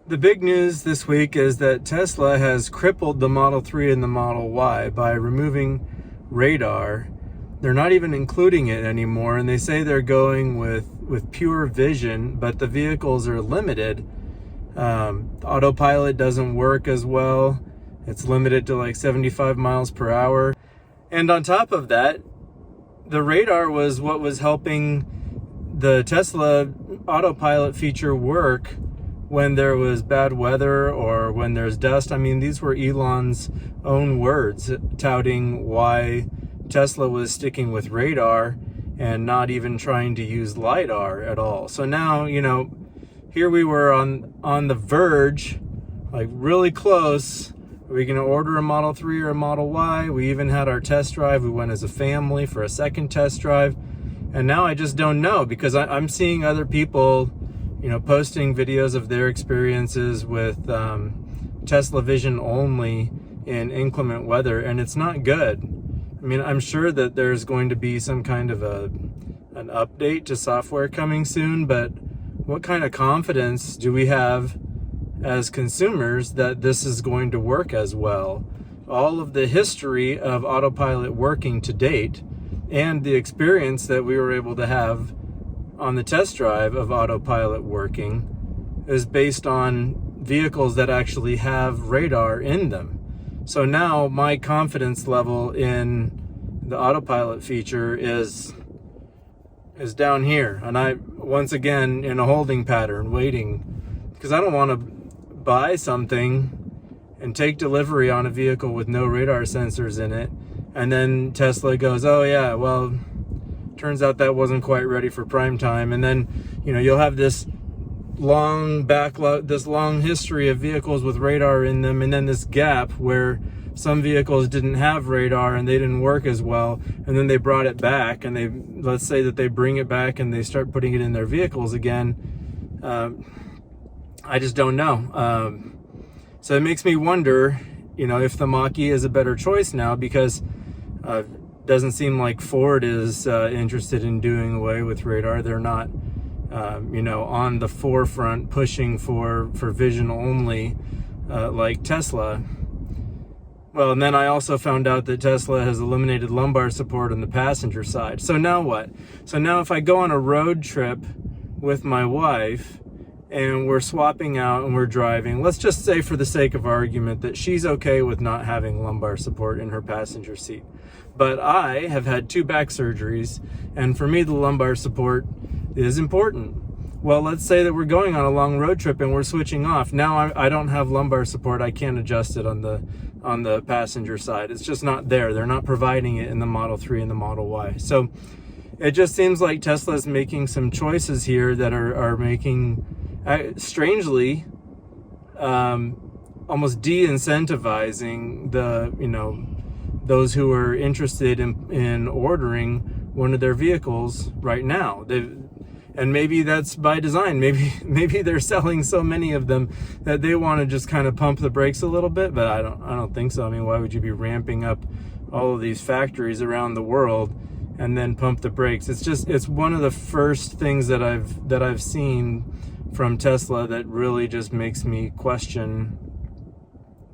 The big news this week is that Tesla has crippled the Model 3 and the Model Y by removing radar. They're not even including it anymore, and they say they're going with pure vision, but the vehicles are limited. Autopilot doesn't work as well. It's limited to like 75 miles per hour. And on top of that, the radar was what was helping the Tesla Autopilot feature work when there was bad weather or when there's dust. I mean, these were Elon's own words touting why Tesla was sticking with radar and not even trying to use LiDAR at all. So now, you know, here we were on the verge, like really close. Are we gonna order a Model 3 or a Model Y? We even had our test drive. We went as a family for a second test drive. And now I just don't know, because I'm seeing other people, you know, posting videos of their experiences with Tesla Vision only in inclement weather, and it's not good. I mean, I'm sure that there's going to be some kind of an update to software coming soon, but what kind of confidence do we have as consumers that this is going to work as well? All of the history of Autopilot working to date and the experience that we were able to have on the test drive of Autopilot working is based on vehicles that actually have radar in them. So now my confidence level in the Autopilot feature is down here, and I once again in a holding pattern, waiting, because I don't want to buy something and take delivery on a vehicle with no radar sensors in it, and then Tesla goes, oh yeah, well, turns out that wasn't quite ready for prime time. And then, you know, you'll have this long backlog, this long history of vehicles with radar in them, and then this gap where some vehicles didn't have radar and they didn't work as well, and then they brought it back, and let's say that they bring it back and they start putting it in their vehicles again. I just don't know. So it makes me wonder, you know, if the Mach-E is a better choice now, because doesn't seem like Ford is interested in doing away with radar. They're not, you know, on the forefront pushing for vision only like Tesla. Well, and then I also found out that Tesla has eliminated lumbar support on the passenger side. So now what? So now if I go on a road trip with my wife and we're swapping out and we're driving, let's just say for the sake of argument that she's okay with not having lumbar support in her passenger seat. But I have had 2 back surgeries, and for me the lumbar support is important. Well, let's say that we're going on a long road trip and we're switching off. Now I don't have lumbar support. I can't adjust it on the passenger side. It's just not there. They're not providing it in the Model 3 and the Model Y. So it just seems like Tesla's making some choices here that are making, strangely, almost de-incentivizing the, you know, those who are interested in ordering one of their vehicles right now. And maybe that's by design. Maybe they're selling so many of them that they want to just kind of pump the brakes a little bit, but I don't think so. I mean, why would you be ramping up all of these factories around the world and then pump the brakes? It's one of the first things that I've seen from Tesla that really just makes me question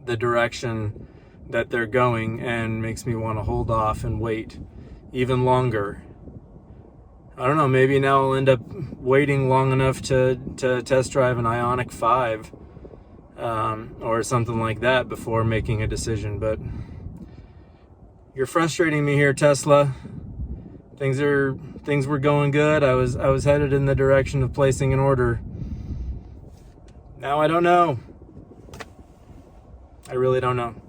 the direction that they're going, and makes me want to hold off and wait even longer. I don't know, maybe now I'll end up waiting long enough to test drive an IONIQ 5 or something like that before making a decision. But you're frustrating me here, Tesla. Things were going good. I was headed in the direction of placing an order. Now I don't know. I really don't know.